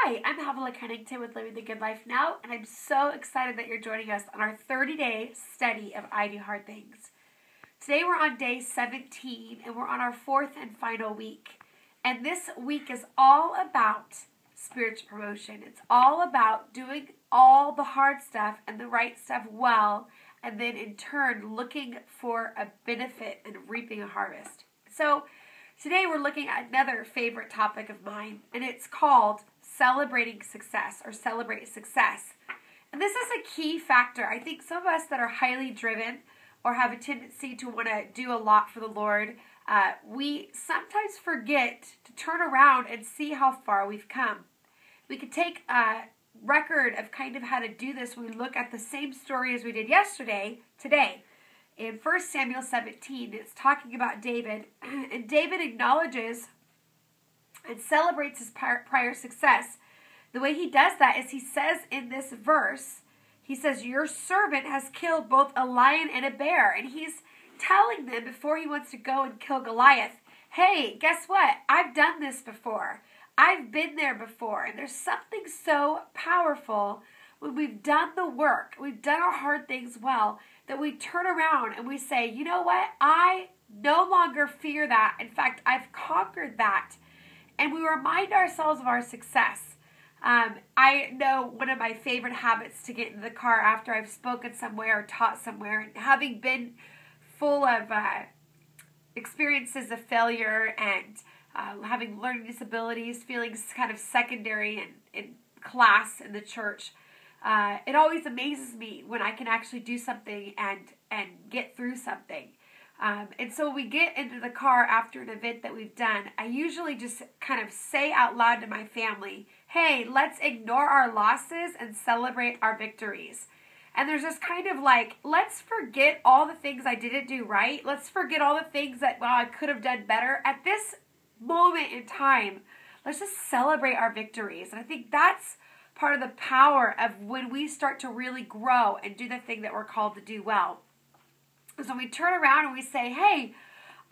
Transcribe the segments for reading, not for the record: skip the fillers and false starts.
Hi, I'm Havilah Kennington with Living the Good Life Now, and I'm so excited that you're joining us on our 30-day study of I Do Hard Things. Today we're on day 17, and we're on our fourth and final week. And this week is all about spiritual promotion. It's all about doing all the hard stuff and the right stuff well, and then in turn looking for a benefit and reaping a harvest. So today we're looking at another favorite topic of mine, and it's called celebrating success or celebrate success. And this is a key factor. I think some of us that are highly driven or have a tendency to want to do a lot for the Lord, we sometimes forget to turn around and see how far we've come. We could take a record of kind of how to do this when we look at the same story as we did yesterday, today. In 1 Samuel 17, it's talking about David, and David acknowledges and celebrates his prior success. The way he does that is he says in this verse, he says, "Your servant has killed both a lion and a bear." And he's telling them before he wants to go and kill Goliath, hey, guess what? I've done this before. I've been there before. And there's something so powerful when we've done the work, we've done our hard things well, that we turn around and we say, you know what? I no longer fear that. In fact, I've conquered that. And we remind ourselves of our success. I know one of my favorite habits to get in the car after I've spoken somewhere or taught somewhere, and having been full of experiences of failure and having learning disabilities, feeling kind of secondary in class in the church, it always amazes me when I can actually do something and get through something. And so we get into the car after an event that we've done. I usually just kind of say out loud to my family, hey, let's ignore our losses and celebrate our victories. And there's this kind of like, let's forget all the things I didn't do right. Let's forget all the things that, well, I could have done better. At this moment in time, let's just celebrate our victories. And I think that's part of the power of when we start to really grow and do the thing that we're called to do well. So we turn around and we say, hey,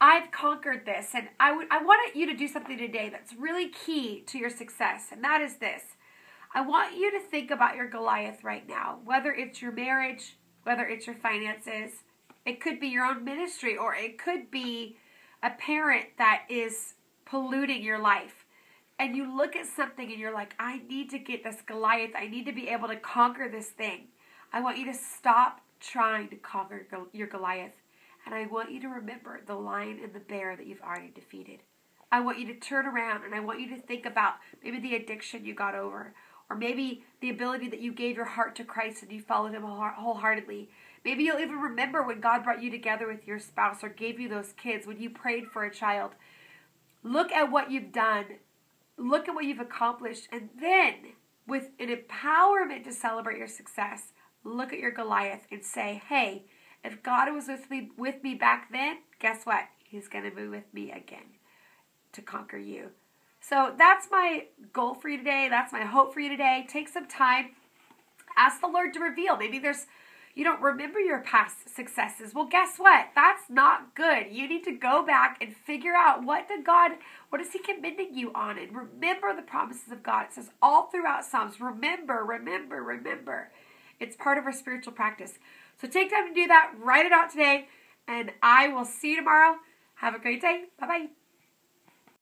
I've conquered this. And I want you to do something today that's really key to your success. And that is this. I want you to think about your Goliath right now, whether it's your marriage, whether it's your finances. It could be your own ministry, or it could be a parent that is polluting your life. And you look at something and you're like, I need to get this Goliath. I need to be able to conquer this thing. I want you to stop trying to conquer your Goliath. And I want you to remember the lion and the bear that you've already defeated. I want you to turn around and I want you to think about maybe the addiction you got over, or maybe the ability that you gave your heart to Christ and you followed him wholeheartedly. Maybe you'll even remember when God brought you together with your spouse or gave you those kids, when you prayed for a child. Look at what you've done. Look at what you've accomplished. And then, with an empowerment to celebrate your success, look at your Goliath and say, hey, if God was with me back then, guess what? He's going to be with me again to conquer you. So that's my goal for you today. That's my hope for you today. Take some time. Ask the Lord to reveal. Maybe you don't remember your past successes. Well, guess what? That's not good. You need to go back and figure out what is he commending you on? And remember the promises of God. It says all throughout Psalms, remember, remember, remember. It's part of our spiritual practice. So take time to do that. Write it out today. And I will see you tomorrow. Have a great day. Bye-bye.